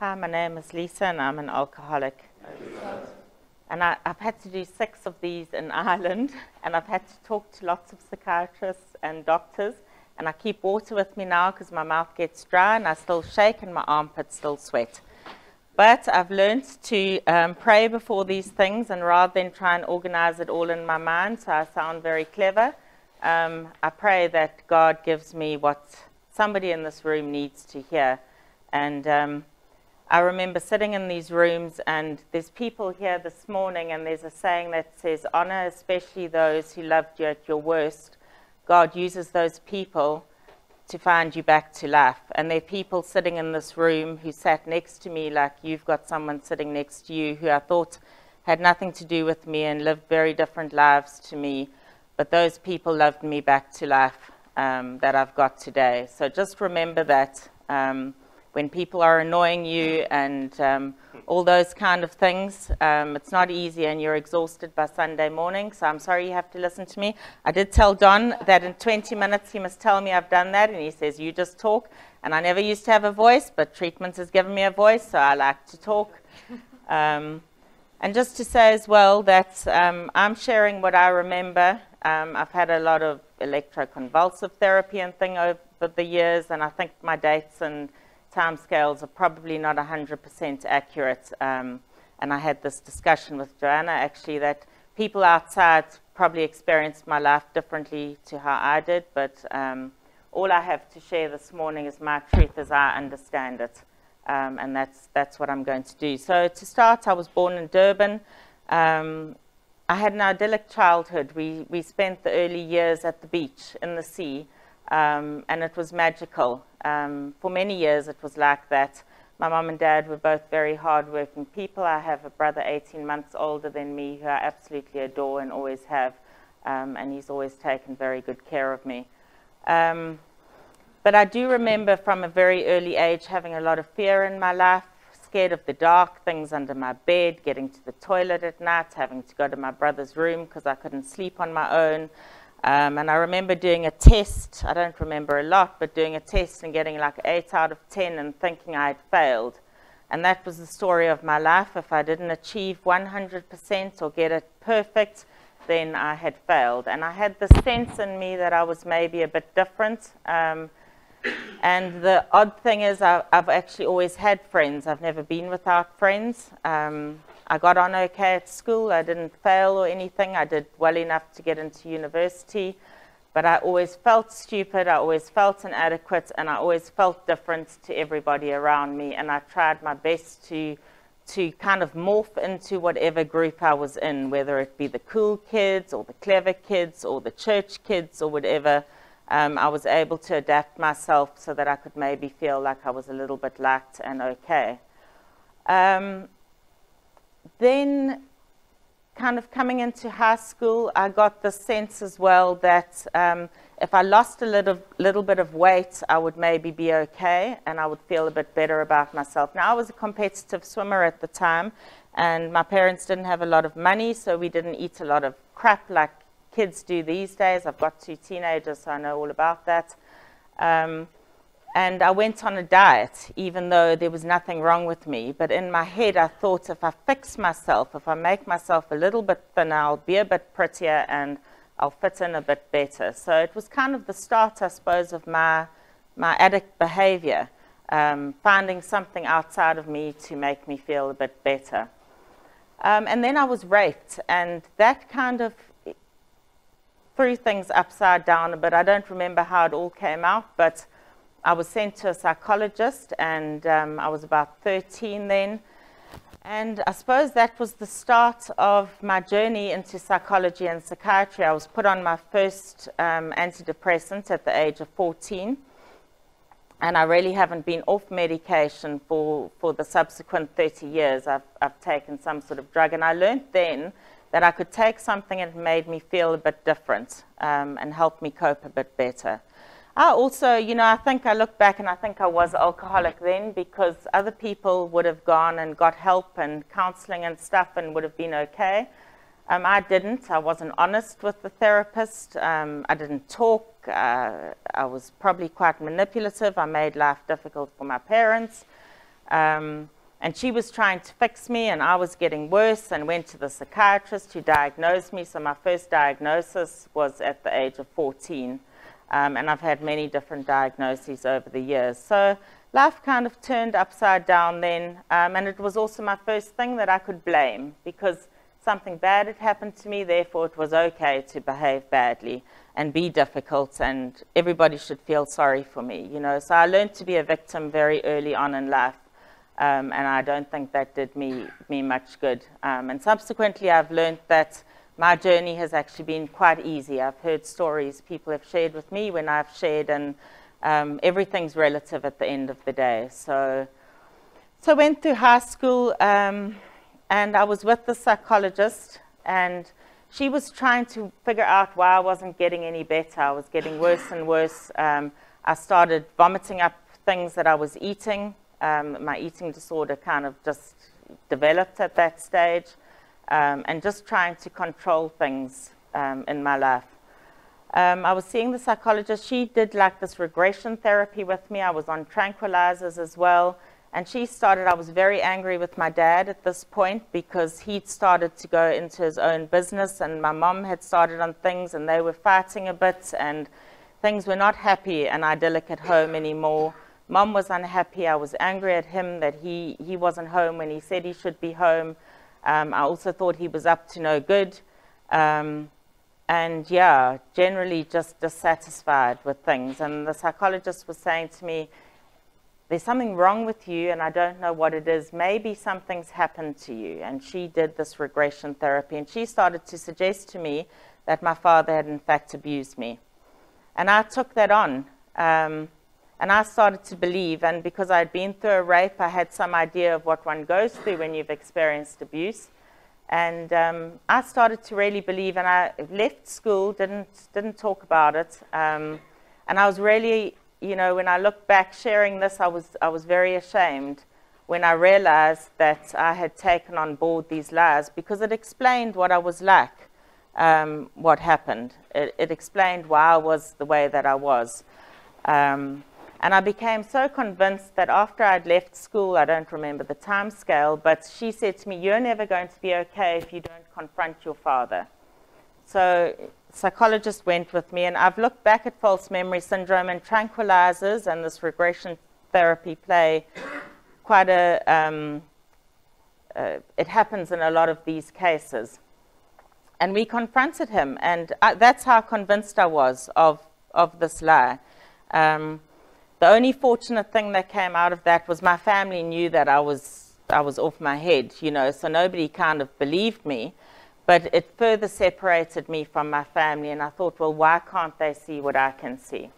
Hi, my name is Lisa and I'm an alcoholic. And I've had to do 6 of these in Ireland, and I've had to talk to lots of psychiatrists and doctors, and I keep water with me now because my mouth gets dry and I still shake and my armpits still sweat. But I've learned to pray before these things, and rather than try and organize it all in my mind so I sound very clever, I pray that God gives me what somebody in this room needs to hear. And I remember sitting in these rooms, and there's people here this morning, and there's a saying that says, honor especially those who loved you at your worst. God uses those people to find you back to life. And there are people sitting in this room who sat next to me, like you've got someone sitting next to you who I thought had nothing to do with me and lived very different lives to me. But those people loved me back to life that I've got today. So just remember that when people are annoying you and all those kind of things, it's not easy and you're exhausted by Sunday morning. So I'm sorry you have to listen to me. I did tell Don that in 20 minutes he must tell me I've done that, and he says, you just talk. And I never used to have a voice, but treatment has given me a voice, so I like to talk. And just to say as well that I'm sharing what I remember. I've had a lot of electroconvulsive therapy and thing over the years, and I think my dates and timescales are probably not 100% accurate. And I had this discussion with Joanna, actually, that people outside probably experienced my life differently to how I did, but all I have to share this morning is my truth as I understand it. And that's what I'm going to do. So to start, I was born in Durban. I had an idyllic childhood. We spent the early years at the beach in the sea, and it was magical. For many years it was like that. My mom and dad were both very hardworking people. I have a brother 18 months older than me who I absolutely adore and always have, and he's always taken very good care of me. But I do remember from a very early age having a lot of fear in my life, scared of the dark, things under my bed, getting to the toilet at night, having to go to my brother's room because I couldn't sleep on my own. And I remember doing a test. I don't remember a lot, but doing a test and getting like 8 out of 10 and thinking I had failed. And that was the story of my life. If I didn't achieve 100% or get it perfect, then I had failed. And I had the sense in me that I was maybe a bit different. And the odd thing is I've actually always had friends. I've never been without friends. I got on okay at school. I didn't fail or anything. I did well enough to get into university. But I always felt stupid. I always felt inadequate. And I always felt different to everybody around me. And I tried my best to kind of morph into whatever group I was in, whether it be the cool kids or the clever kids or the church kids or whatever. I was able to adapt myself so that I could maybe feel like I was a little bit liked and okay. Then kind of coming into high school, I got the sense as well that if I lost a little bit of weight, I would maybe be okay and I would feel a bit better about myself. Now, I was a competitive swimmer at the time, and my parents didn't have a lot of money, so we didn't eat a lot of crap like kids do these days. I've got 2 teenagers, so I know all about that. And I went on a diet, even though there was nothing wrong with me. But in my head, I thought if I fix myself, if I make myself a little bit thinner, I'll be a bit prettier and I'll fit in a bit better. So it was kind of the start, I suppose, of my addict behavior, finding something outside of me to make me feel a bit better. And then I was raped, and that kind of threw things upside down a bit. I don't remember how it all came out, but I was sent to a psychologist, and I was about 13 then. And I suppose that was the start of my journey into psychology and psychiatry. I was put on my first antidepressant at the age of 14. And I really haven't been off medication for the subsequent 30 years. I've taken some sort of drug. And I learned then that I could take something and it made me feel a bit different and help me cope a bit better. I also, I think I look back and I think I was alcoholic then because other people would have gone and got help and counseling and stuff and would have been okay. I didn't. I wasn't honest with the therapist. I didn't talk. I was probably quite manipulative. I made life difficult for my parents. And she was trying to fix me, and I was getting worse, and went to the psychiatrist who diagnosed me. So my first diagnosis was at the age of 14. And I've had many different diagnoses over the years. So life kind of turned upside down then. And it was also my first thing that I could blame, because something bad had happened to me, therefore it was okay to behave badly and be difficult, and everybody should feel sorry for me, you know. So I learned to be a victim very early on in life. And I don't think that did me much good. And subsequently, I've learned that my journey has actually been quite easy. I've heard stories people have shared with me when I've shared, and everything's relative at the end of the day. So I went through high school, and I was with the psychologist, and she was trying to figure out why I wasn't getting any better. I was getting worse and worse. I started vomiting up things that I was eating. My eating disorder kind of just developed at that stage, and just trying to control things in my life. I was seeing the psychologist. She did like this regression therapy with me. I was on tranquilizers as well. And she started, I was very angry with my dad at this point, because he'd started to go into his own business, and my mom had started on things, and they were fighting a bit, and things were not happy and idyllic at home anymore. Mom was unhappy. I was angry at him that he wasn't home when he said he should be home. I also thought he was up to no good. And yeah, generally just dissatisfied with things. And the psychologist was saying to me, there's something wrong with you, and I don't know what it is. Maybe something's happened to you. And she did this regression therapy, and she started to suggest to me that my father had in fact abused me. And I took that on. And I started to believe, and because I'd been through a rape, I had some idea of what one goes through when you've experienced abuse. And I started to really believe, and I left school, didn't talk about it. And I was really, you know, when I look back sharing this, I was very ashamed when I realized that I had taken on board these lies, because it explained what I was like, what happened. It explained why I was the way that I was. And I became so convinced that after I'd left school, I don't remember the time scale, but she said to me, you're never going to be okay if you don't confront your father. So psychologist went with me, and I've looked back at false memory syndrome, and tranquilizers and this regression therapy play quite a, it happens in a lot of these cases. And we confronted him, and that's how convinced I was of this lie. The only fortunate thing that came out of that was my family knew that I was off my head, you know, so nobody kind of believed me, but it further separated me from my family, and I thought, well, why can't they see what I can see?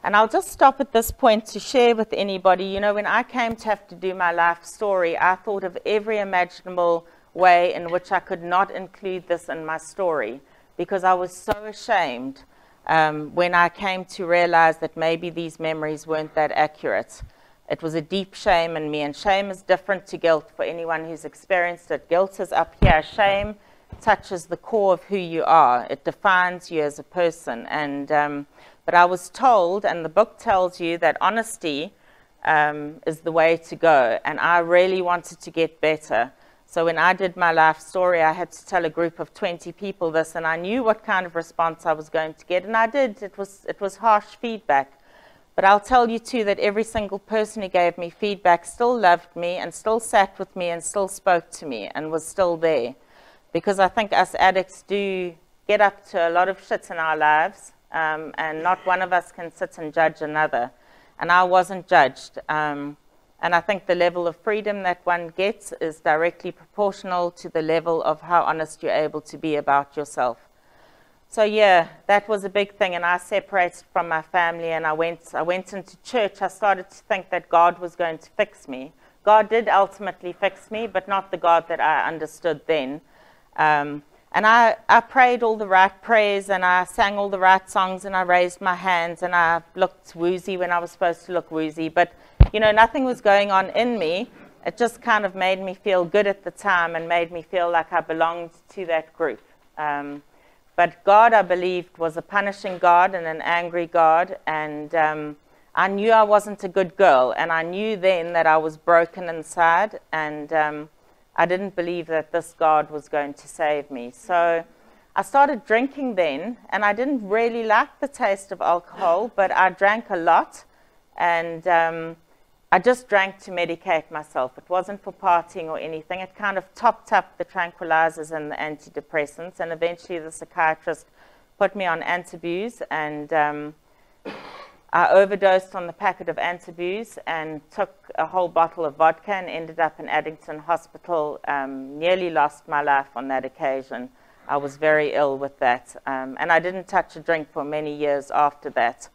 And I'll just stop at this point to share with anybody, you know, when I came to have to do my life story, I thought of every imaginable way in which I could not include this in my story, because I was so ashamed when I came to realize that maybe these memories weren't that accurate. It was a deep shame in me, and shame is different to guilt for anyone who's experienced it. Guilt is up here. Shame touches the core of who you are. It defines you as a person. And but I was told, and the book tells you, that honesty is the way to go, and I really wanted to get better. So when I did my life story, I had to tell a group of 20 people this, and I knew what kind of response I was going to get, and I did. It was harsh feedback. But I'll tell you too that every single person who gave me feedback still loved me and still sat with me and still spoke to me and was still there. Because I think us addicts do get up to a lot of shit in our lives, and not one of us can sit and judge another. And I wasn't judged. And I think the level of freedom that one gets is directly proportional to the level of how honest you're able to be about yourself. So yeah, that was a big thing, and I separated from my family, and I went into church. I started to think that God was going to fix me. God did ultimately fix me, but not the God that I understood then. And I prayed all the right prayers, and I sang all the right songs, and I raised my hands, and I looked woozy when I was supposed to look woozy. But, you know, nothing was going on in me. It just kind of made me feel good at the time and made me feel like I belonged to that group. But God, I believed, was a punishing God and an angry God, and I knew I wasn't a good girl, and I knew then that I was broken inside, and I didn't believe that this God was going to save me. So I started drinking then, and I didn't really like the taste of alcohol, but I drank a lot, and I just drank to medicate myself. It wasn't for partying or anything. It kind of topped up the tranquilizers and the antidepressants, and eventually the psychiatrist put me on antabuse, and I overdosed on the packet of antabuse and took a whole bottle of vodka and ended up in Addington Hospital. Nearly lost my life on that occasion. I was very ill with that, and I didn't touch a drink for many years after that.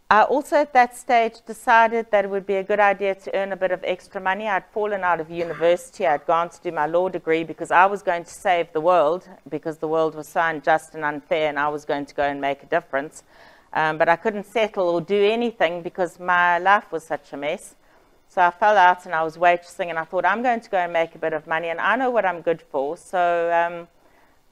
I also at that stage decided that it would be a good idea to earn a bit of extra money. I'd fallen out of university. I'd gone to do my law degree because I was going to save the world, because the world was so unjust and unfair, and I was going to go and make a difference. But I couldn't settle or do anything because my life was such a mess. So I fell out and I was waitressing, and I thought, I'm going to go and make a bit of money, and I know what I'm good for. So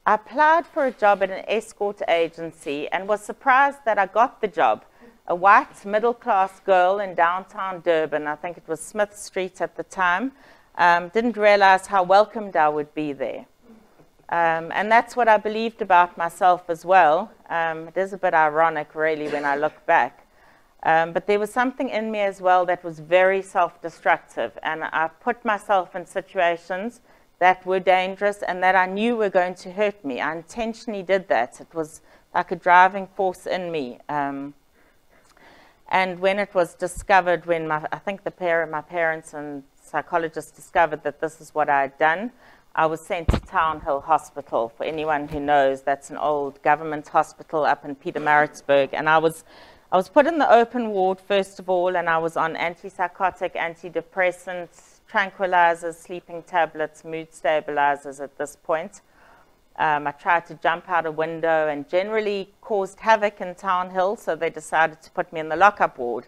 I applied for a job at an escort agency and was surprised that I got the job. A white middle-class girl in downtown Durban, I think it was Smith Street at the time, didn't realize how welcomed I would be there. And that's what I believed about myself as well. It is a bit ironic, really, when I look back. But there was something in me as well that was very self-destructive, and I put myself in situations that were dangerous and that I knew were going to hurt me. I intentionally did that. It was like a driving force in me. And when it was discovered, when I think my parents and psychologists discovered that this is what I had done, I was sent to Town Hill Hospital. For anyone who knows, that's an old government hospital up in Pietermaritzburg. And I was put in the open ward, first of all, and I was on antipsychotic, antidepressants, tranquilizers, sleeping tablets, mood stabilizers at this point. I tried to jump out a window and generally caused havoc in Town Hill, so they decided to put me in the lockup ward.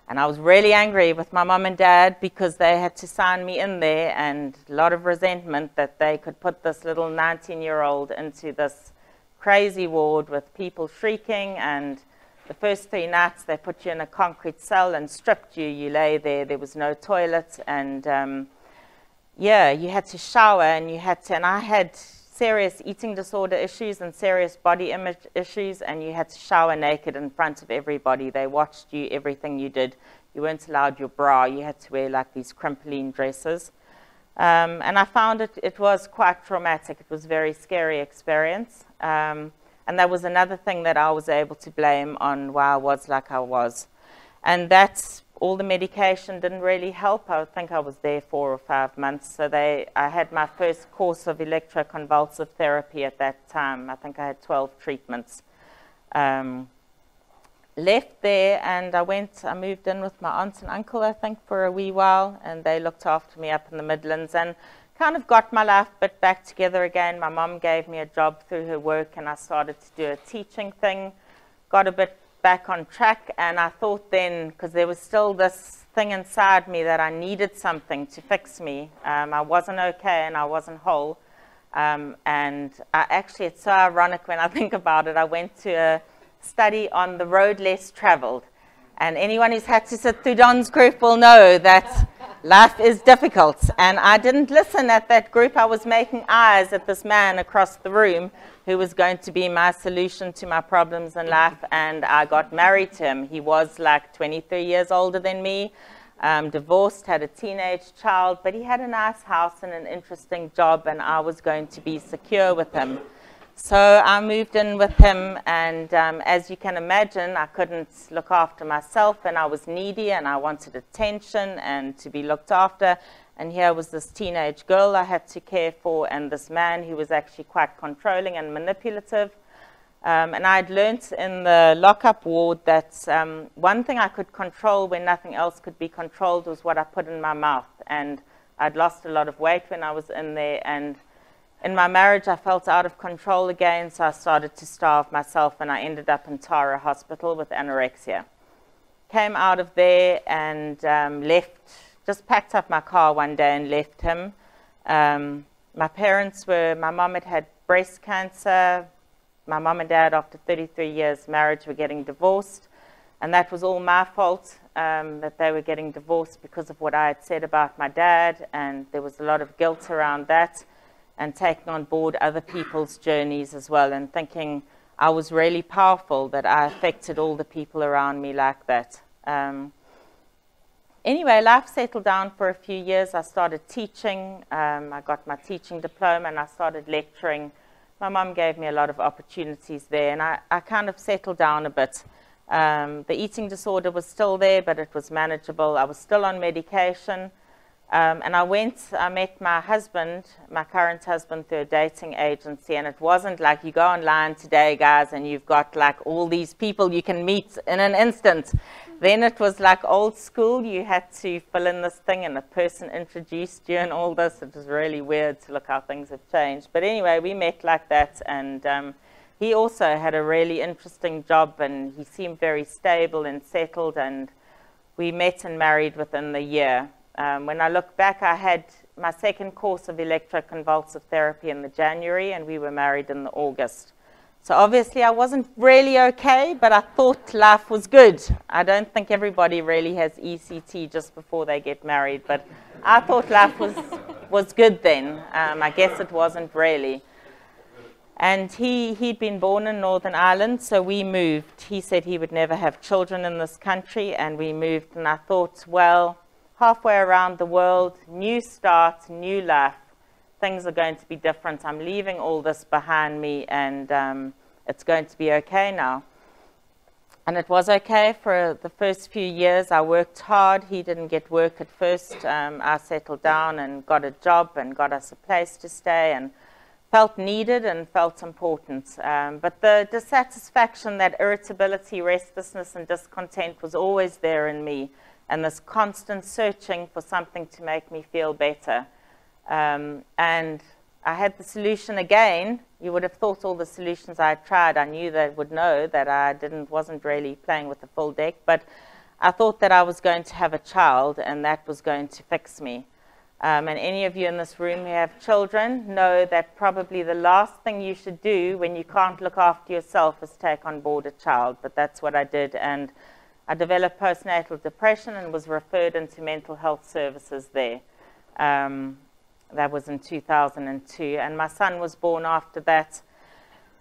And I was really angry with my mum and dad because they had to sign me in there, and a lot of resentment that they could put this little 19-year-old into this crazy ward with people shrieking. And the first 3 nights they put you in a concrete cell and stripped you. You lay there. There was no toilet, and yeah, you had to shower, and I had serious eating disorder issues and serious body image issues, and you had to shower naked in front of everybody. They watched you, everything you did. You weren't allowed your bra. You had to wear like these crimpoline dresses. And I found it was quite traumatic. It was a very scary experience. And that was another thing that I was able to blame on why I was like I was. And that's all the medication didn't really help. I think I was there 4 or 5 months. So I had my first course of electroconvulsive therapy at that time. I think I had 12 treatments. Left there, and I moved in with my aunt and uncle, I think, for a wee while, and they looked after me up in the Midlands and kind of got my life bit back together again. My mum gave me a job through her work, and I started to do a teaching thing, got a bit back on track, and I thought then, because there was still this thing inside me that I needed something to fix me. I wasn't okay and I wasn't whole. And actually, it's so ironic when I think about it. I went to a study on the road less traveled. And anyone who's had to sit through Don's group will know that life is difficult. And I didn't listen at that group. I was making eyes at this man across the room who was going to be my solution to my problems in life. And I got married to him. He was like 23 years older than me, divorced, had a teenage child, but he had a nice house and an interesting job, and I was going to be secure with him. So I moved in with him, and as you can imagine, I couldn't look after myself, and I was needy, and I wanted attention and to be looked after. And here was this teenage girl I had to care for, and this man who was actually quite controlling and manipulative. And I'd learnt in the lockup ward that one thing I could control when nothing else could be controlled was what I put in my mouth. And I'd lost a lot of weight when I was in there, and in my marriage, I felt out of control again, so I started to starve myself, and I ended up in Tara Hospital with anorexia. Came out of there and left, just packed up my car one day and left him. My mom had breast cancer. My mom and dad, after 33 years marriage, were getting divorced. And that was all my fault, that they were getting divorced because of what I had said about my dad, and there was a lot of guilt around that, and taking on board other people's journeys as well, and thinking I was really powerful, that I affected all the people around me like that. Anyway, life settled down for a few years. I started teaching. I got my teaching diploma, and I started lecturing. My mum gave me a lot of opportunities there, and I kind of settled down a bit. The eating disorder was still there, but it was manageable. I was still on medication. And I met my husband, my current husband, through a dating agency. And it wasn't like you go online today, guys, and you've got like all these people you can meet in an instant. Then it was like old school. You had to fill in this thing, and a person introduced you and all this. It was really weird to look how things have changed. But anyway, we met like that. And he also had a really interesting job, and he seemed very stable and settled. And we met and married within the year. When I look back, I had my second course of electroconvulsive therapy in the January, and we were married in the August. So obviously I wasn't really okay, but I thought life was good. I don't think everybody really has ECT just before they get married, but I thought life was good then. I guess it wasn't really. And he'd been born in Northern Ireland, so we moved. He said he would never have children in this country, and we moved. And I thought, well, halfway around the world, new start, new life. Things are going to be different. I'm leaving all this behind me, and it's going to be okay now. And it was okay for the first few years. I worked hard. He didn't get work at first. I settled down and got a job and got us a place to stay, and felt needed and felt important. But the dissatisfaction, that irritability, restlessness, and discontent was always there in me. And this constant searching for something to make me feel better. And I had the solution again. You would have thought all the solutions I had tried, I knew they would know that I wasn't really playing with the full deck, but I thought that I was going to have a child, and that was going to fix me. And any of you in this room who have children know that probably the last thing you should do when you can't look after yourself is take on board a child. But that's what I did, and I developed postnatal depression and was referred into mental health services there. That was in 2002. And my son was born after that.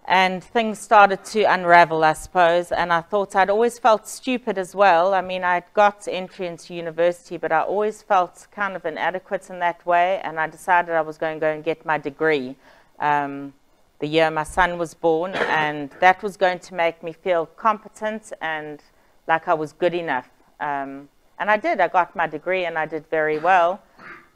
And things started to unravel, I suppose. And I thought I'd always felt stupid as well. I mean, I'd got entry into university, but I always felt kind of inadequate in that way. And I decided I was going to go and get my degree the year my son was born. And that was going to make me feel competent and like I was good enough. And I did. I got my degree and I did very well.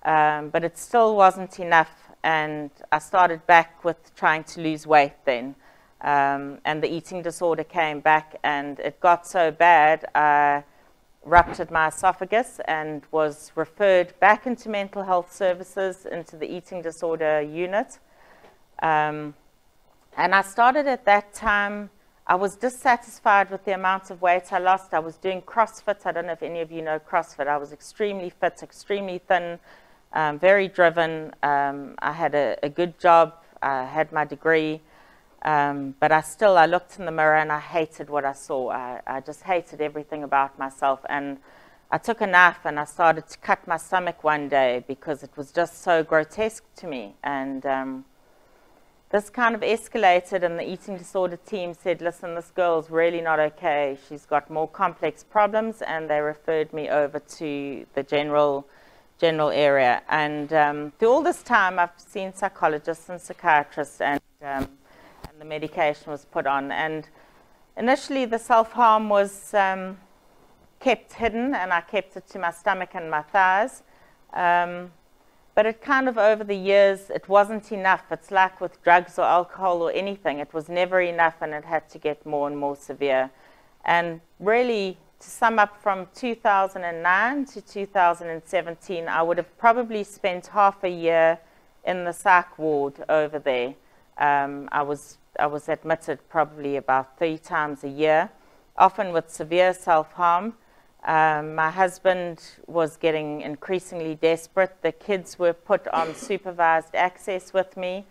But it still wasn't enough. And I started back with trying to lose weight then. And the eating disorder came back, and it got so bad, I ruptured my esophagus and was referred back into mental health services, into the eating disorder unit. And I started at that time. I was dissatisfied with the amount of weight I lost. I was doing CrossFit. I don't know if any of you know CrossFit. I was extremely fit, extremely thin, very driven. I had a good job. I had my degree. But I looked in the mirror and I hated what I saw. I just hated everything about myself. And I took a knife and I started to cut my stomach one day because it was just so grotesque to me. And this kind of escalated, and the eating disorder team said, listen, this girl's really not okay. She's got more complex problems, and they referred me over to the general area. And through all this time, I've seen psychologists and psychiatrists, and the medication was put on. And initially, the self-harm was kept hidden, and I kept it to my stomach and my thighs. But it kind of, over the years, it wasn't enough. It's like with drugs or alcohol or anything. It was never enough, and it had to get more and more severe. And really, to sum up, from 2009 to 2017, I would have probably spent half a year in the psych ward over there. I was admitted probably about 3 times a year, often with severe self-harm. My husband was getting increasingly desperate. The kids were put on supervised access with me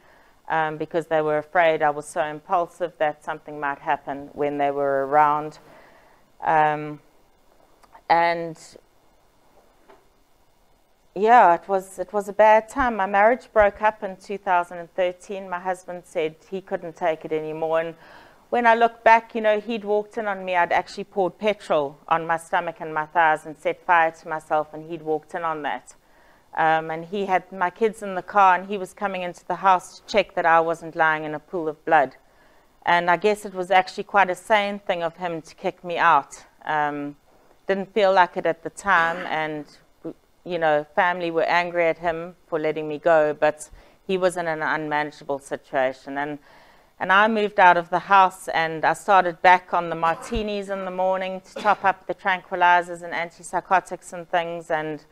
because they were afraid I was so impulsive that something might happen when they were around. And yeah, it was a bad time. My marriage broke up in 2013. My husband said he couldn't take it anymore. And when I look back, you know, he'd walked in on me. I'd actually poured petrol on my stomach and my thighs and set fire to myself, and he'd walked in on that. And he had my kids in the car, and he was coming into the house to check that I wasn't lying in a pool of blood. And I guess it was actually quite a sane thing of him to kick me out. Didn't feel like it at the time, and you know, family were angry at him for letting me go, but he was in an unmanageable situation. And I moved out of the house, and I started back on the martinis in the morning to top up the tranquilizers and antipsychotics and things, and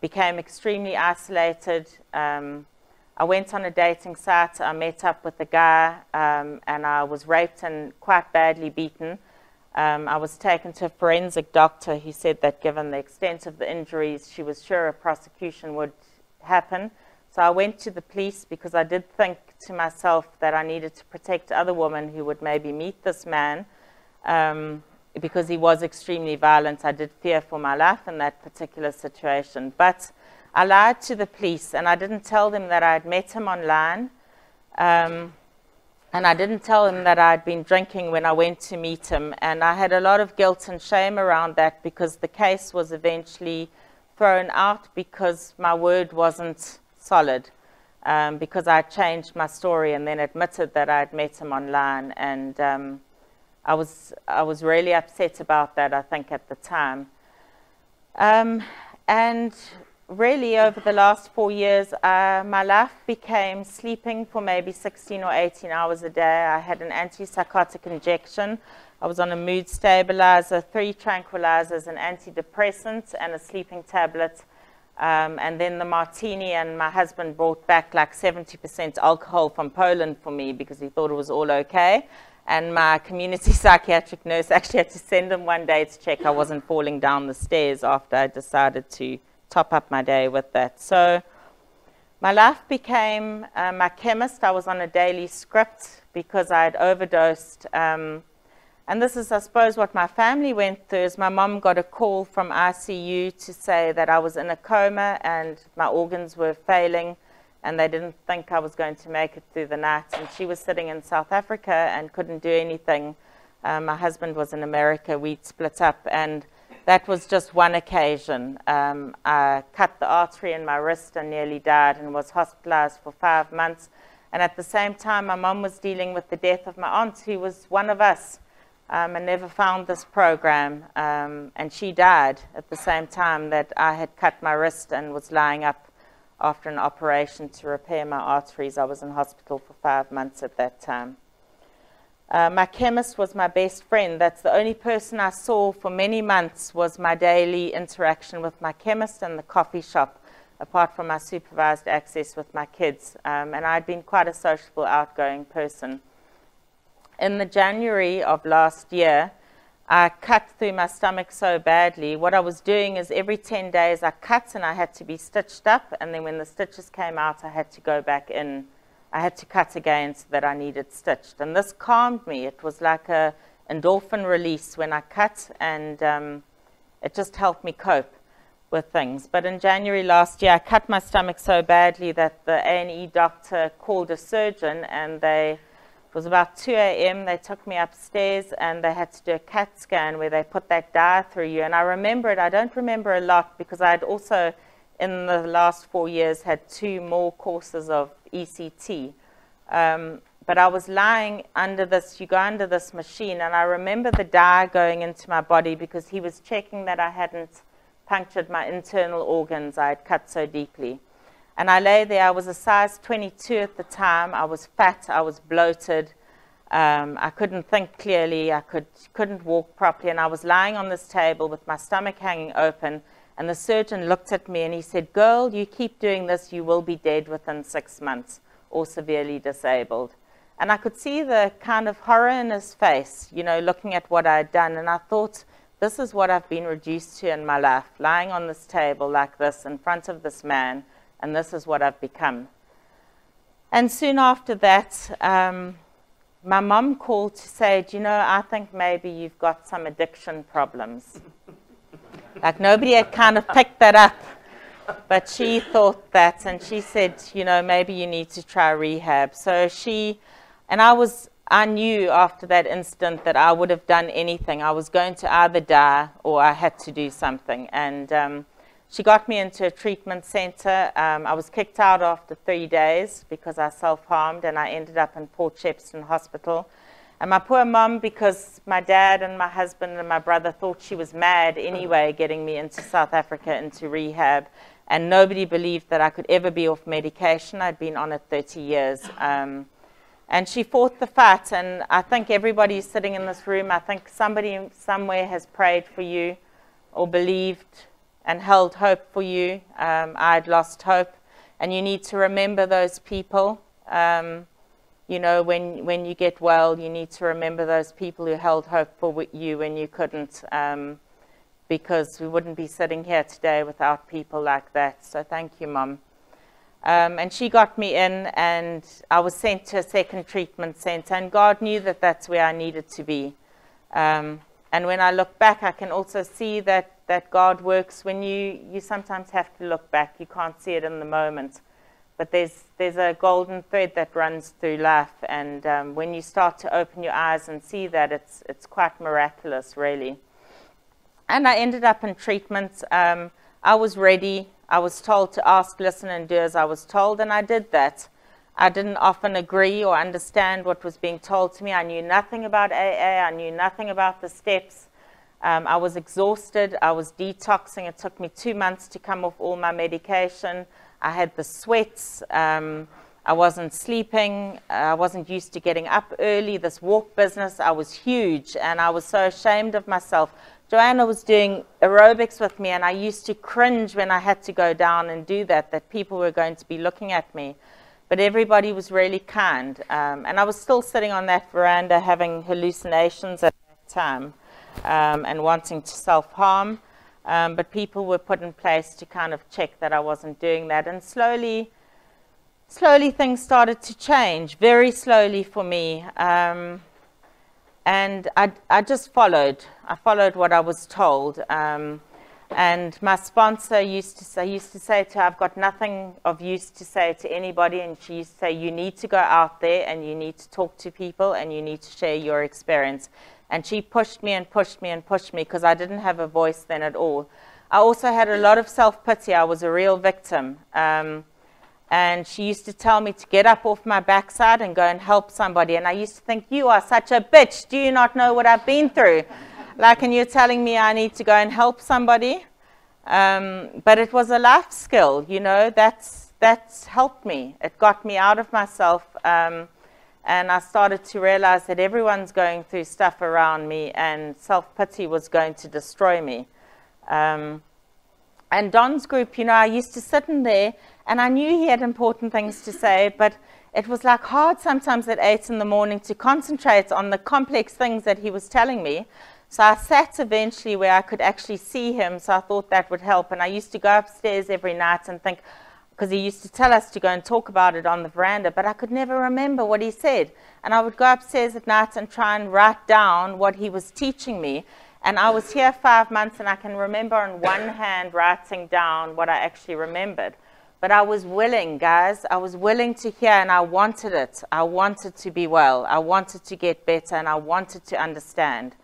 became extremely isolated. I went on a dating site. I met up with a guy, and I was raped and quite badly beaten. I was taken to a forensic doctor who said that given the extent of the injuries, she was sure a prosecution would happen. So I went to the police because I did think to myself that I needed to protect other women who would maybe meet this man, because he was extremely violent. I did fear for my life in that particular situation. But I lied to the police, and I didn't tell them that I had met him online. And I didn't tell him that I'd been drinking when I went to meet him. And I had a lot of guilt and shame around that, because the case was eventually thrown out because my word wasn't solid, because I changed my story and then admitted that I had met him online. And I was really upset about that, I think, at the time. And really, over the last 4 years, my life became sleeping for maybe 16 or 18 hours a day. I had an antipsychotic injection. I was on a mood stabilizer, 3 tranquilizers, an antidepressant, and a sleeping tablet. And then the martini, and my husband brought back like 70% alcohol from Poland for me because he thought it was all okay. And my community psychiatric nurse actually had to send him one day to check I wasn't falling down the stairs after I decided to top up my day with that. So my life became my chemist. I was on a daily script because I had overdosed. And this is, I suppose, what my family went through. Is my mom got a call from ICU to say that I was in a coma and my organs were failing, and they didn't think I was going to make it through the night. And she was sitting in South Africa and couldn't do anything. My husband was in America. We'd split up, and that was just one occasion. I cut the artery in my wrist and nearly died and was hospitalized for 5 months. And at the same time, my mom was dealing with the death of my aunt, who was one of us, and never found this program. And she died at the same time that I had cut my wrist and was lying up after an operation to repair my arteries. I was in hospital for 5 months at that time. My chemist was my best friend. That's the only person I saw for many months, was my daily interaction with my chemist and the coffee shop, apart from my supervised access with my kids. And I'd been quite a sociable, outgoing person. In the January of last year, I cut through my stomach so badly. What I was doing is every 10 days I cut, and I had to be stitched up. And then when the stitches came out, I had to go back in. I had to cut again so that I needed stitched. And this calmed me. It was like a endorphin release when I cut, and it just helped me cope with things. But in January last year, I cut my stomach so badly that the A&E doctor called a surgeon, and it was about 2 a.m. They took me upstairs, and they had to do a CAT scan where they put that dye through you. And I remember it. I don't remember a lot because I had also, in the last 4 years, had 2 more courses of ECT. But I was lying under this, you go under this machine, and I remember the dye going into my body because he was checking that I hadn't punctured my internal organs. I had cut so deeply. And I lay there. I was a size 22 at the time. I was fat. I was bloated. I couldn't think clearly. I couldn't walk properly. And I was lying on this table with my stomach hanging open. And the surgeon looked at me and he said, "Girl, you keep doing this, you will be dead within 6 months or severely disabled." And I could see the kind of horror in his face, you know, looking at what I had done. And I thought, this is what I've been reduced to in my life, lying on this table like this in front of this man, and this is what I've become. And soon after that, my mom called to say, do you know, I think maybe you've got some addiction problems. Like nobody had kind of picked that up, but she thought that, and she said, you know, maybe you need to try rehab. So I knew after that incident that I would have done anything. I was going to either die or I had to do something. And she got me into a treatment center. I was kicked out after 3 days because I self-harmed, and I ended up in Port Shepstone Hospital. And my poor mum, because my dad and my husband and my brother thought she was mad anyway, getting me into South Africa, into rehab. And nobody believed that I could ever be off medication. I'd been on it 30 years. And she fought the fight. And I think everybody sitting in this room, I think somebody somewhere has prayed for you or believed and held hope for you. I'd lost hope. And you need to remember those people. You know, when you get well, you need to remember those people who held hope for you when you couldn't, because we wouldn't be sitting here today without people like that. So thank you, Mum. And she got me in, and I was sent to a second treatment center, and God knew that that's where I needed to be. And when I look back, I can also see that God works when you sometimes have to look back. You can't see it in the moment. But there's a golden thread that runs through life, and when you start to open your eyes and see that, it's quite miraculous, really. And I ended up in treatment. I was ready. I was told to ask, listen, and do as I was told, and I did that. I didn't often agree or understand what was being told to me. I knew nothing about AA. I knew nothing about the steps. I was exhausted. I was detoxing. It took me 2 months to come off all my medication. I had the sweats, I wasn't sleeping, I wasn't used to getting up early. This walk business, I was huge, and I was so ashamed of myself. Joanna was doing aerobics with me, and I used to cringe when I had to go down and do that people were going to be looking at me. But everybody was really kind, and I was still sitting on that veranda having hallucinations at that time, and wanting to self-harm. But people were put in place to kind of check that I wasn't doing that. And slowly things started to change, very slowly for me. And I just followed. I followed what I was told. And my sponsor used to say to her, I've got nothing of use to say to anybody. And she used to say, you need to go out there and you need to talk to people and you need to share your experience. And she pushed me and pushed me and pushed me because I didn't have a voice then at all. I also had a lot of self-pity. I was a real victim. And she used to tell me to get up off my backside and go and help somebody. And I used to think, you are such a bitch. Do you not know what I've been through? Like, and you're telling me I need to go and help somebody? But it was a life skill, you know. That's helped me. It got me out of myself. And I started to realize that everyone's going through stuff around me, and self-pity was going to destroy me. And Don's group, you know, I used to sit in there, and I knew he had important things to say, but it was like hard sometimes at 8 in the morning to concentrate on the complex things that he was telling me. So I sat eventually where I could actually see him, so I thought that would help. And I used to go upstairs every night and think, because he used to tell us to go and talk about it on the veranda, but I could never remember what he said. And I would go upstairs at night and try and write down what he was teaching me. And I was here 5 months, and I can remember on one hand writing down what I actually remembered. But I was willing, guys. I was willing to hear, and I wanted it. I wanted to be well. I wanted to get better, and I wanted to understand.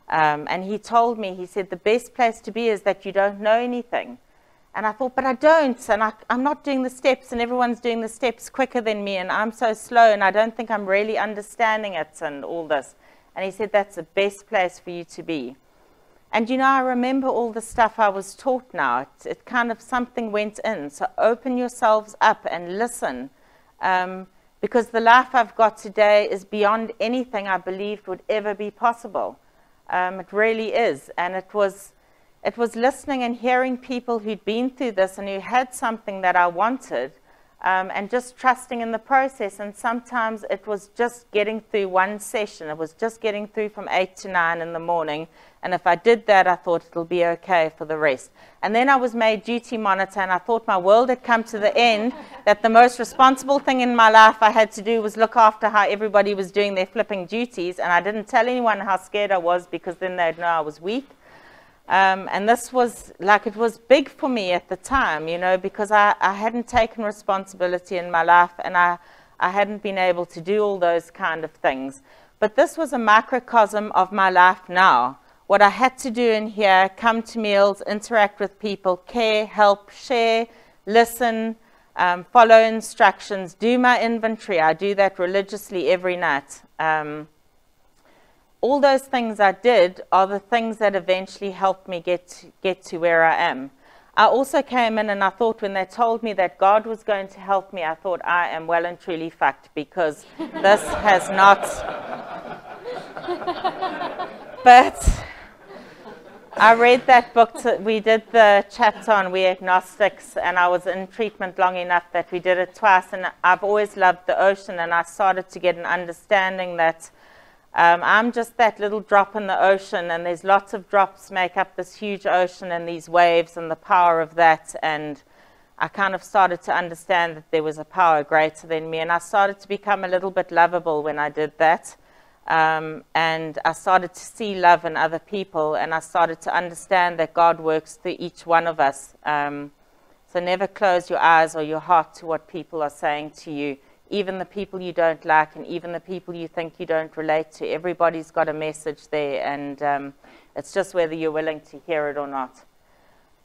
And he told me, he said, the best place to be is that you don't know anything. And I thought, but I don't, and I'm not doing the steps, and everyone's doing the steps quicker than me, and I'm so slow, and I don't think I'm really understanding it and all this. And he said, that's the best place for you to be. And, you know, I remember all the stuff I was taught now. It kind of, something went in. So open yourselves up and listen, because the life I've got today is beyond anything I believed would ever be possible. It really is. And it was listening and hearing people who'd been through this and who had something that I wanted, and just trusting in the process. And sometimes it was just getting through one session. It was just getting through from 8 to 9 in the morning. And if I did that, I thought it'll be okay for the rest. And then I was made duty monitor, and I thought my world had come to the end, that the most responsible thing in my life I had to do was look after how everybody was doing their flipping duties. And I didn't tell anyone how scared I was, because then they'd know I was weak. And this was like, it was big for me at the time, you know, because I hadn't taken responsibility in my life, and I hadn't been able to do all those kind of things. But this was a microcosm of my life now. What I had to do in here: come to meals, interact with people, care, help, share, listen, follow instructions, do my inventory. I do that religiously every night. All those things I did are the things that eventually helped me get to where I am. I also came in and I thought, when they told me that God was going to help me, I thought, I am well and truly fucked, because this has not. But I read that book. We did the chapter on We Agnostics, and I was in treatment long enough that we did it twice. And I've always loved the ocean, and I started to get an understanding that I'm just that little drop in the ocean, and there's lots of drops make up this huge ocean, and these waves and the power of that. And I kind of started to understand that there was a power greater than me, and I started to become a little bit lovable when I did that. And I started to see love in other people, and I started to understand that God works through each one of us. So never close your eyes or your heart to what people are saying to you, even the people you don't like, and even the people you think you don't relate to. Everybody's got a message there, and it's just whether you're willing to hear it or not.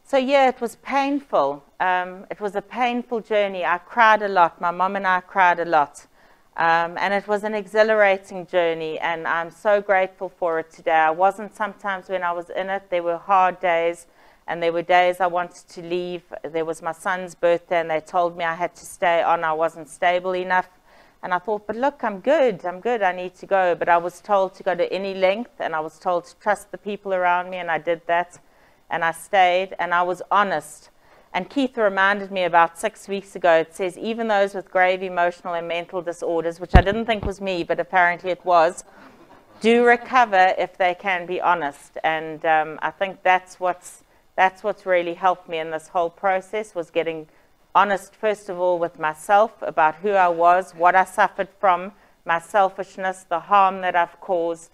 So yeah, it was painful. It was a painful journey. I cried a lot. My mom and I cried a lot. And it was an exhilarating journey, and I'm so grateful for it today. I wasn't sometimes when I was in it. There were hard days, and there were days I wanted to leave. There was my son's birthday, and they told me I had to stay on. I wasn't stable enough. And I thought, but look, I'm good. I need to go. But I was told to go to any length, and I was told to trust the people around me, and I did that. And I stayed, and I was honest. And Keith reminded me about 6 weeks ago, it says, even those with grave emotional and mental disorders, which I didn't think was me, but apparently it was, do recover if they can be honest. And I think that's what's really helped me in this whole process, was getting honest, first of all, with myself about who I was, what I suffered from, my selfishness, the harm that I've caused,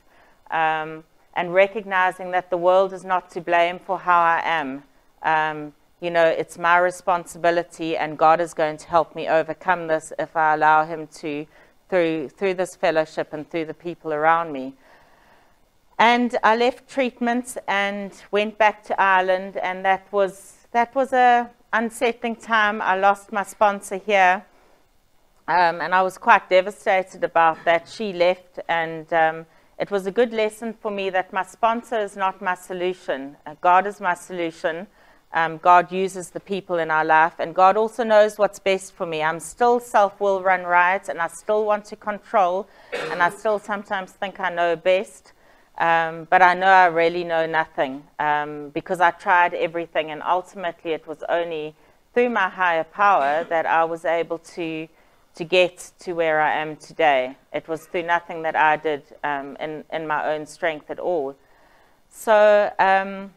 and recognizing that the world is not to blame for how I am. You know, it's my responsibility, and God is going to help me overcome this if I allow Him to, through this fellowship and through the people around me. And I left treatment and went back to Ireland, and that was a unsettling time. I lost my sponsor here, and I was quite devastated about that. She left, and it was a good lesson for me that my sponsor is not my solution. God is my solution. God uses the people in our life, and God also knows what's best for me. I'm still self-will run riot, and I still want to control, and I still sometimes think I know best, but I know I really know nothing, because I tried everything, and ultimately it was only through my higher power that I was able to get to where I am today. It was through nothing that I did in my own strength at all. So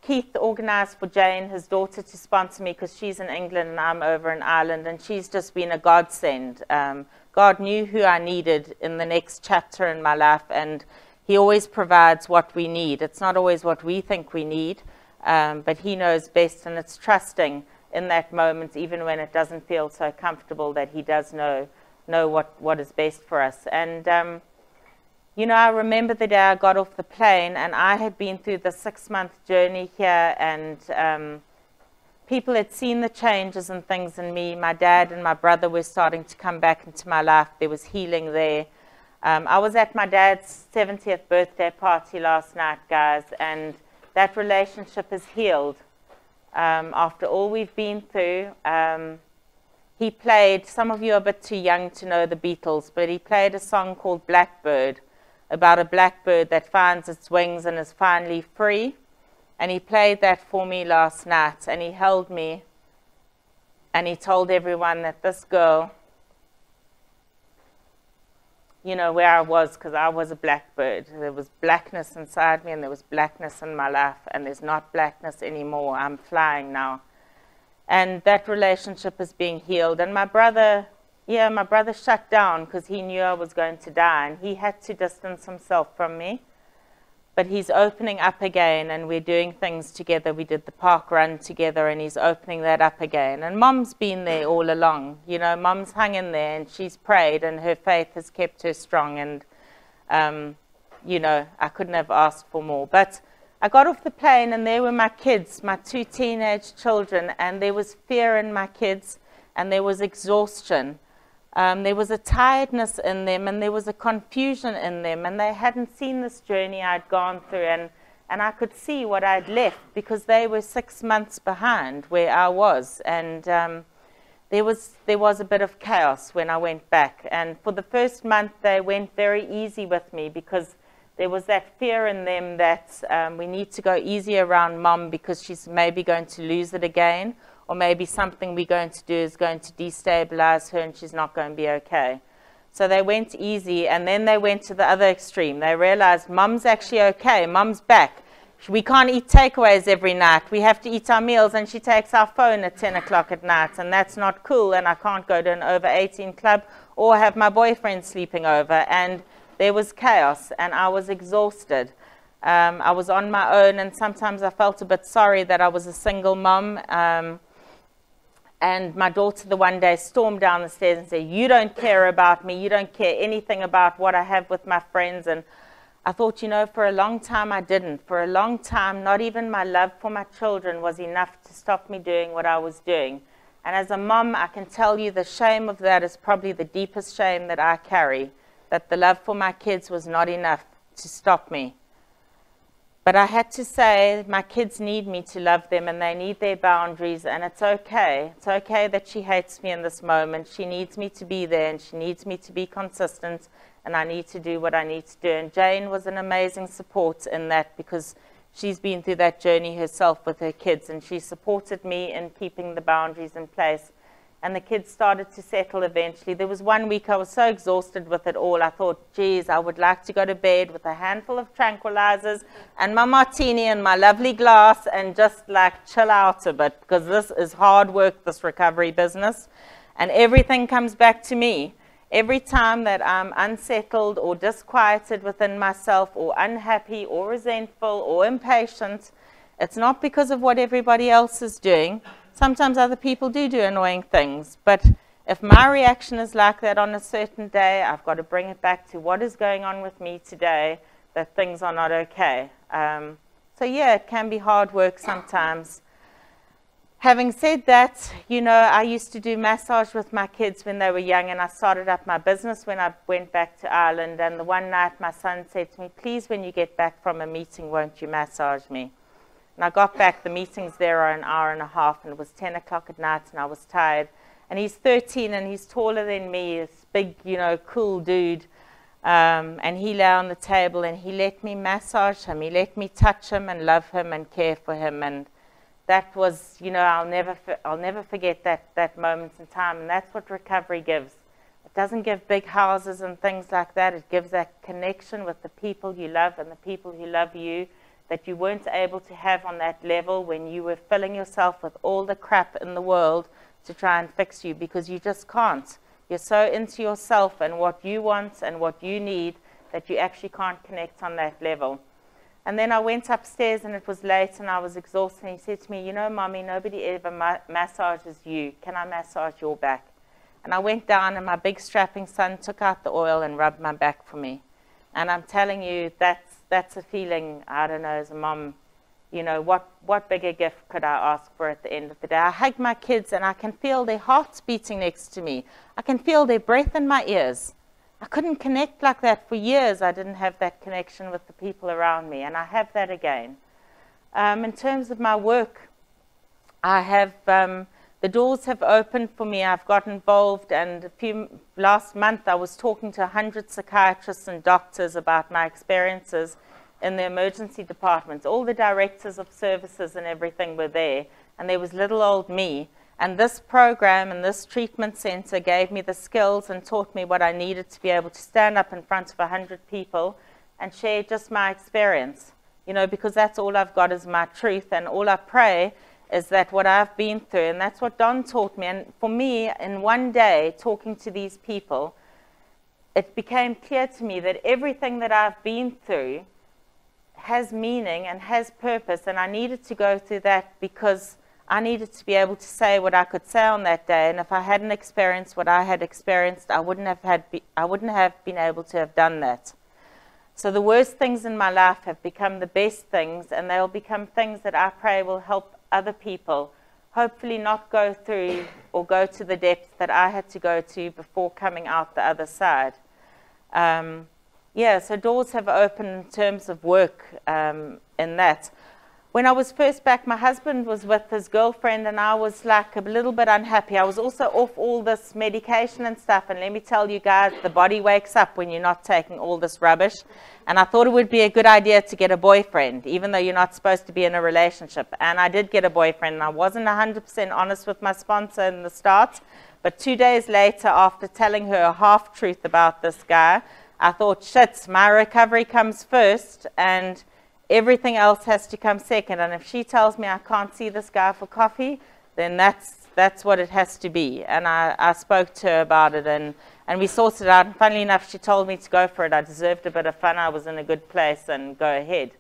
Keith organized for Jane, his daughter, to sponsor me, because she's in England and I'm over in Ireland, and she's just been a godsend. God knew who I needed in the next chapter in my life, and He always provides what we need. It's not always what we think we need, but He knows best, and it's trusting in that moment, even when it doesn't feel so comfortable, that He does know what is best for us. And you know, I remember the day I got off the plane, and I had been through the 6-month journey here, and people had seen the changes and things in me. My dad and my brother were starting to come back into my life. There was healing there. I was at my dad's 70th birthday party last night, guys, and that relationship is healed. After all we've been through, he played, some of you are a bit too young to know the Beatles, but he played a song called Blackbird, about a blackbird that finds its wings and is finally free. And he played that for me last night, and he held me. And he told everyone that this girl, you know, where I was, because I was a blackbird. There was blackness inside me, and there was blackness in my life, and there's not blackness anymore. I'm flying now. And that relationship is being healed. And my brother, my brother shut down because he knew I was going to die, and he had to distance himself from me. But he's opening up again, and we're doing things together. We did the park run together, and he's opening that up again. And Mom's been there all along. You know, Mom's hung in there, and she's prayed, and her faith has kept her strong. And, you know, I couldn't have asked for more. But I got off the plane, and there were my kids, my 2 teenage children, and there was fear in my kids, and there was exhaustion. There was a tiredness in them, and there was a confusion in them, and they hadn't seen this journey I'd gone through, and I could see what I'd left because they were 6 months behind where I was, and there was a bit of chaos when I went back. And for the first month, they went very easy with me because there was that fear in them that we need to go easy around Mom because she's maybe going to lose it again, or maybe something we're going to do is going to destabilize her and she's not going to be okay. So they went easy, and then they went to the other extreme. They realized Mom's actually okay, Mom's back. We can't eat takeaways every night. We have to eat our meals, and she takes our phone at 10 o'clock at night, and that's not cool, and I can't go to an over 18 club or have my boyfriend sleeping over. And there was chaos, and I was exhausted. I was on my own, and sometimes I felt a bit sorry that I was a single mom. And my daughter the one day stormed down the stairs and said, "You don't care about me. You don't care anything about what I have with my friends." And I thought, you know, for a long time I didn't. For a long time, not even my love for my children was enough to stop me doing what I was doing. And as a mom, I can tell you the shame of that is probably the deepest shame that I carry, that the love for my kids was not enough to stop me. But I had to say, my kids need me to love them, and they need their boundaries, and it's okay. It's okay that she hates me in this moment. She needs me to be there, and she needs me to be consistent, and I need to do what I need to do. And Jane was an amazing support in that because she's been through that journey herself with her kids, and she supported me in keeping the boundaries in place. And the kids started to settle eventually. There was 1 week I was so exhausted with it all. I thought, geez, I would like to go to bed with a handful of tranquilizers and my martini and my lovely glass and just like chill out a bit, because this is hard work, this recovery business. And everything comes back to me. Every time that I'm unsettled or disquieted within myself or unhappy or resentful or impatient, it's not because of what everybody else is doing. Sometimes other people do annoying things, but if my reaction is like that on a certain day, I've got to bring it back to what is going on with me today, that things are not okay. So yeah, it can be hard work sometimes. Having said that, you know, I used to do massage with my kids when they were young, and I started up my business when I went back to Ireland. And the one night my son said to me, "Please, when you get back from a meeting, won't you massage me?" And I got back, the meetings there are an hour and a half, and it was 10 o'clock at night, and I was tired. And he's 13, and he's taller than me, this big, you know, cool dude. And he lay on the table, and he let me massage him. He let me touch him and love him and care for him. And that was, you know, I'll never forget that moment in time. And that's what recovery gives. It doesn't give big houses and things like that. It gives that connection with the people you love and the people who love you, that you weren't able to have on that level when you were filling yourself with all the crap in the world to try and fix you, because you just can't. You're so into yourself and what you want and what you need that you actually can't connect on that level. And then I went upstairs, and it was late, and I was exhausted, and he said to me, "You know, Mommy, nobody ever massages you. Can I massage your back?" And I went down, and my big strapping son took out the oil and rubbed my back for me. And I'm telling you, that's a feeling, I don't know, as a mom, you know, what bigger gift could I ask for at the end of the day? I hug my kids, and I can feel their hearts beating next to me. I can feel their breath in my ears. I couldn't connect like that for years. I didn't have that connection with the people around me, and I have that again. In terms of my work, I have, the doors have opened for me. I've got involved, and last month I was talking to 100 psychiatrists and doctors about my experiences in the emergency departments. All the directors of services and everything were there, and there was little old me. And this program and this treatment center gave me the skills and taught me what I needed to be able to stand up in front of 100 people and share just my experience, because that's all I've got is my truth, and all I pray is that what I've been through, and that's what Don taught me. And for me, in one day, talking to these people, it became clear to me that everything that I've been through has meaning and has purpose, and I needed to go through that because I needed to be able to say what I could say on that day. And if I hadn't experienced what I had experienced, I wouldn't have been able to have done that. So the worst things in my life have become the best things, and they'll become things that I pray will help other people hopefully not go through or go to the depths that I had to go to before coming out the other side. So doors have opened in terms of work in that. When I was first back, my husband was with his girlfriend, and I was like a little bit unhappy. I was also off all this medication and stuff, and let me tell you guys, the body wakes up when you're not taking all this rubbish. And I thought it would be a good idea to get a boyfriend, even though you're not supposed to be in a relationship. And I did get a boyfriend, and I wasn't 100% honest with my sponsor in the start. But 2 days later, after telling her a half-truth about this guy, I thought, shit, my recovery comes first, and everything else has to come second. And if she tells me I can't see this guy for coffee, then that's what it has to be. And I spoke to her about it, and we sorted it out. And funnily enough, she told me to go for it. I deserved a bit of fun. I was in a good place, and go ahead.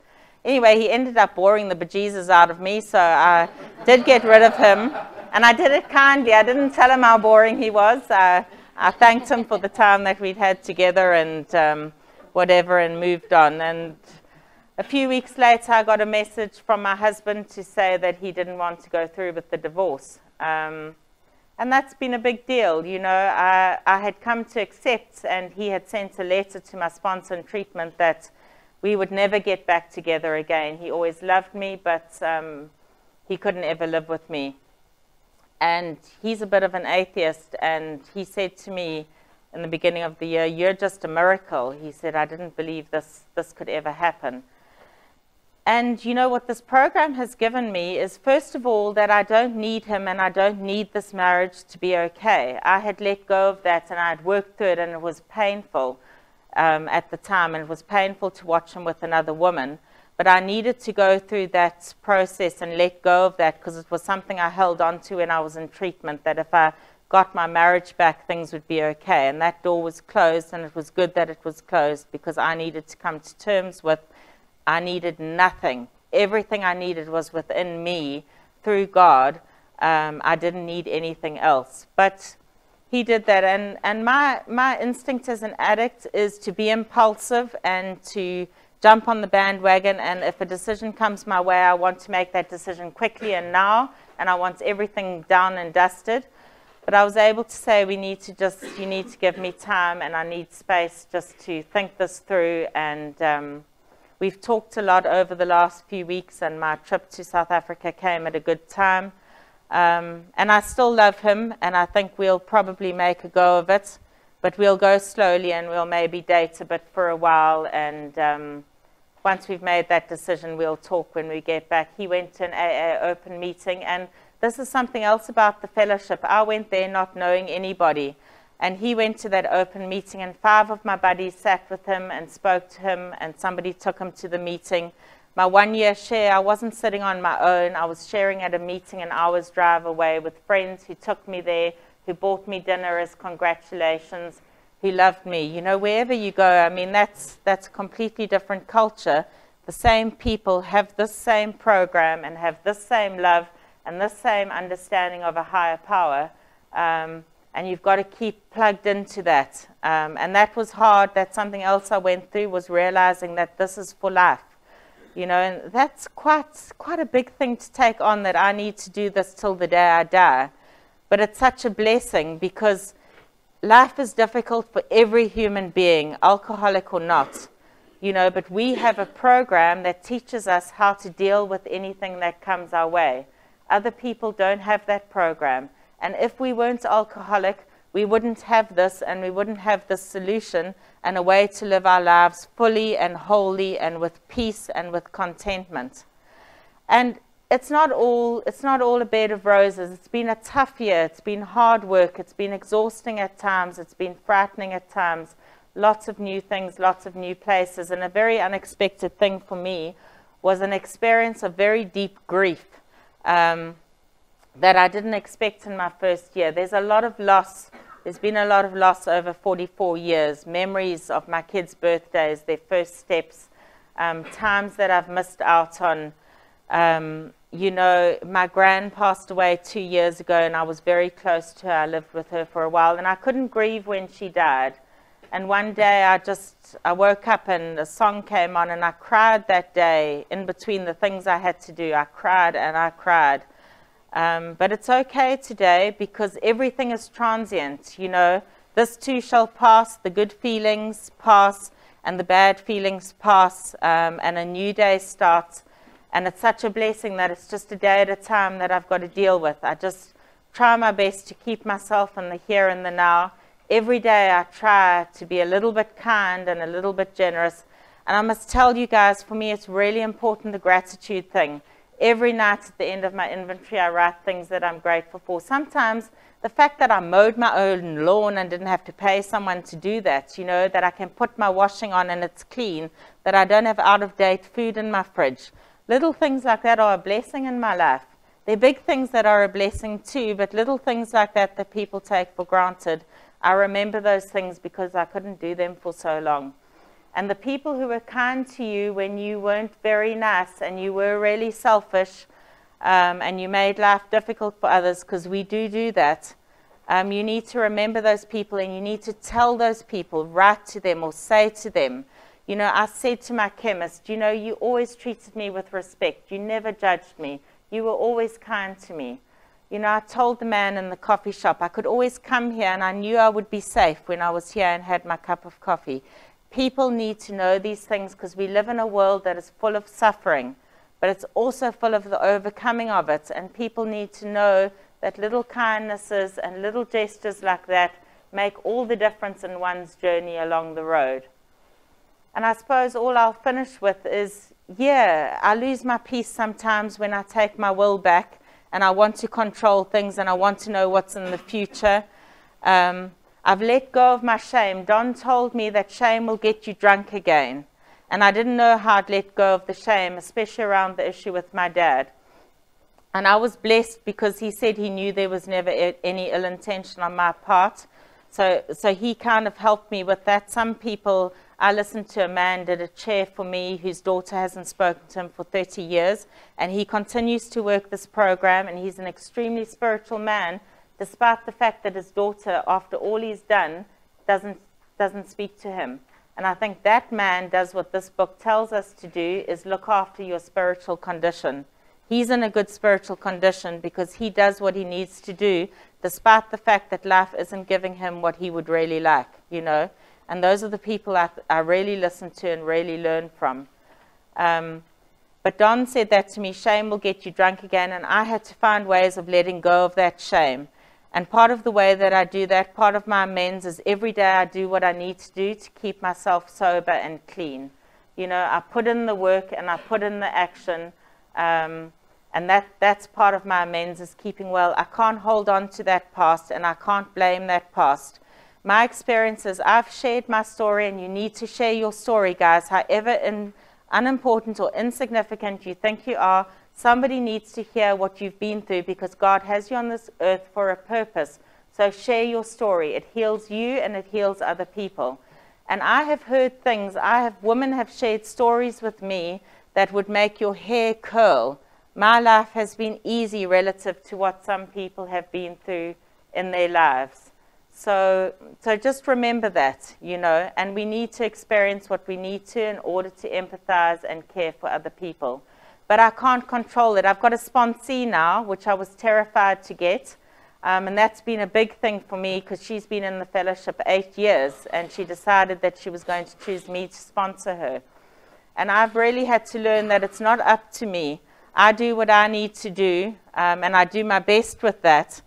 Anyway, he ended up boring the bejesus out of me, so I did get rid of him. And I did it kindly. I didn't tell him how boring he was. I thanked him for the time that we'd had together and whatever, and moved on. And a few weeks later, I got a message from my husband to say that he didn't want to go through with the divorce. And that's been a big deal. I had come to accept, and he had sent a letter to my sponsor in treatment that we would never get back together again. He always loved me, but he couldn't ever live with me. And he's a bit of an atheist, and he said to me in the beginning of the year, "You're just a miracle." He said, "I didn't believe this could ever happen." And what this program has given me is, first of all, that I don't need him and I don't need this marriage to be okay. I had let go of that, and I had worked through it, and it was painful at the time, and it was painful to watch him with another woman. But I needed to go through that process and let go of that, because it was something I held on to when I was in treatment, that if I got my marriage back, things would be okay. And that door was closed, and it was good that it was closed, because I needed to come to terms with I needed nothing. Everything I needed was within me through God. I didn't need anything else. But he did that. And my instinct as an addict is to be impulsive and to jump on the bandwagon. And if a decision comes my way, I want to make that decision quickly and now. And I want everything done and dusted. But I was able to say, you need to give me time, and I need space just to think this through. And we've talked a lot over the last few weeks, and my trip to South Africa came at a good time. And I still love him, and I think we'll probably make a go of it. But we'll go slowly, and we'll maybe date a bit for a while. And once we've made that decision, we'll talk when we get back. He went to an AA open meeting, and this is something else about the fellowship. I went there not knowing anybody. And he went to that open meeting, and 5 of my buddies sat with him and spoke to him, and somebody took him to the meeting. My 1-year share, I wasn't sitting on my own. I was sharing at a meeting an hour's drive away with friends who took me there, who bought me dinner as congratulations, who loved me. Wherever you go, I mean, that's a completely different culture. The same people have this same program and have this same love and this same understanding of a higher power. And you've got to keep plugged into that. And that was hard. That's something else I went through, was realizing that this is for life. And that's quite a big thing to take on, that I need to do this till the day I die. But it's such a blessing, because life is difficult for every human being, alcoholic or not. But we have a program that teaches us how to deal with anything that comes our way. Other people don't have that program. And if we weren't alcoholic, we wouldn't have this, and we wouldn't have this solution and a way to live our lives fully and wholly and with peace and with contentment. And it's not all a bed of roses. It's been a tough year. It's been hard work. It's been exhausting at times. It's been frightening at times. Lots of new things, lots of new places. And a very unexpected thing for me was an experience of very deep grief that I didn't expect in my first year. There's a lot of loss. There's been a lot of loss over 44 years. Memories of my kids' birthdays, their first steps, times that I've missed out on. You know, my gran passed away 2 years ago, and I was very close to her. I lived with her for a while, and I couldn't grieve when she died. And one day I woke up and a song came on, and I cried that day in between the things I had to do. I cried and I cried. But it's okay today because everything is transient. You know, this too shall pass. The good feelings pass and the bad feelings pass, and a new day starts. And it's such a blessing that it's just a day at a time that I've got to deal with. I just try my best to keep myself in the here and the now. Every day I try to be a little bit kind and a little bit generous. And I must tell you guys, for me, it's really important, the gratitude thing. Every night at the end of my inventory, I write things that I'm grateful for. Sometimes the fact that I mowed my own lawn and didn't have to pay someone to do that, you know, that I can put my washing on and it's clean, that I don't have out-of-date food in my fridge. Little things like that are a blessing in my life. They're big things that are a blessing too, but little things like that that people take for granted, I remember those things because I couldn't do them for so long. And the people who were kind to you when you weren't very nice and you were really selfish, and you made life difficult for others, because we do that, you need to remember those people, and you need to tell those people, write to them or say to them. You know, I said to my chemist, you know, you always treated me with respect. You never judged me. You were always kind to me. You know, I told the man in the coffee shop, I could always come here and I knew I would be safe when I was here and had my cup of coffee. People need to know these things because we live in a world that is full of suffering, but it's also full of the overcoming of it. And people need to know that little kindnesses and little gestures like that make all the difference in one's journey along the road. And I suppose all I'll finish with is, yeah, I lose my peace sometimes when I take my will back and I want to control things and I want to know what's in the future. I've let go of my shame. Don told me that shame will get you drunk again. And I didn't know how I'd let go of the shame, especially around the issue with my dad. And I was blessed because he said he knew there was never any ill intention on my part. So he kind of helped me with that. Some people, I listened to a man did a chair for me whose daughter hasn't spoken to him for 30 years. And he continues to work this program, and he's an extremely spiritual man, despite the fact that his daughter, after all he's done, doesn't speak to him. And I think that man does what this book tells us to do, is look after your spiritual condition. He's in a good spiritual condition because he does what he needs to do, despite the fact that life isn't giving him what he would really like, you know. And those are the people I really listen to and really learn from. But Don said that to me, shame will get you drunk again, and I had to find ways of letting go of that shame. And part of the way that I do that, part of my amends, is every day I do what I need to do to keep myself sober and clean. You know, I put in the work and I put in the action, and that's part of my amends, is keeping well. I can't hold on to that past, and I can't blame that past. My experience is I've shared my story, and you need to share your story, guys. However unimportant or insignificant you think you are, somebody needs to hear what you've been through, because God has you on this earth for a purpose. So share your story. It heals you and it heals other people. And I have heard things, women have shared stories with me that would make your hair curl. My life has been easy relative to what some people have been through in their lives. So just remember that, you know, and we need to experience what we need to in order to empathize and care for other people. But I can't control it. I've got a sponsee now, which I was terrified to get. And that's been a big thing for me because she's been in the fellowship 8 years, and she decided that she was going to choose me to sponsor her. And I've really had to learn that it's not up to me. I do what I need to do, and I do my best with that.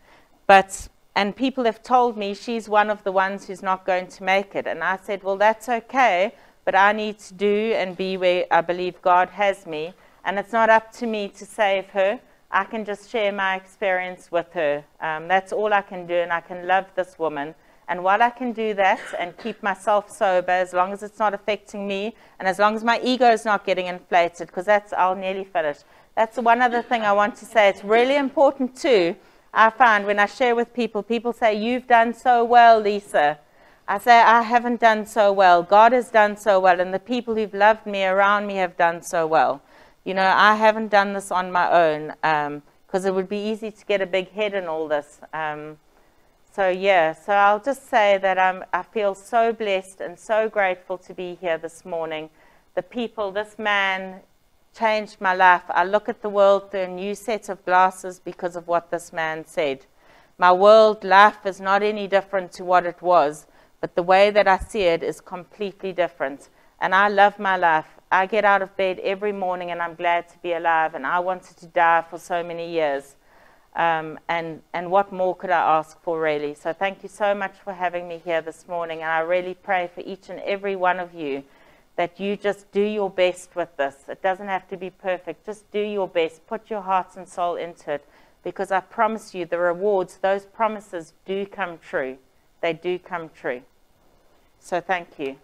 And people have told me she's one of the ones who's not going to make it. And I said, well, that's okay, but I need to do and be where I believe God has me. And it's not up to me to save her. I can just share my experience with her. That's all I can do, and I can love this woman. And while I can do that and keep myself sober, as long as it's not affecting me, and as long as my ego is not getting inflated, because I'll nearly finish. That's one other thing I want to say. It's really important too. I find when I share with people, people say, "You've done so well, Lisa." I say, "I haven't done so well. God has done so well, and the people who've loved me around me have done so well. You know, I haven't done this on my own, because it would be easy to get a big head in all this." So yeah, so I'll just say that I feel so blessed and so grateful to be here this morning. The people, this man changed my life. I look at the world through a new set of glasses because of what this man said. My world life is not any different to what it was, but the way that I see it is completely different. And I love my life. I get out of bed every morning and I'm glad to be alive, and I wanted to die for so many years. And what more could I ask for, really? So thank you so much for having me here this morning. And I really pray for each and every one of you that you just do your best with this. It doesn't have to be perfect. Just do your best. Put your heart and soul into it, because I promise you the rewards, those promises do come true. They do come true. So thank you.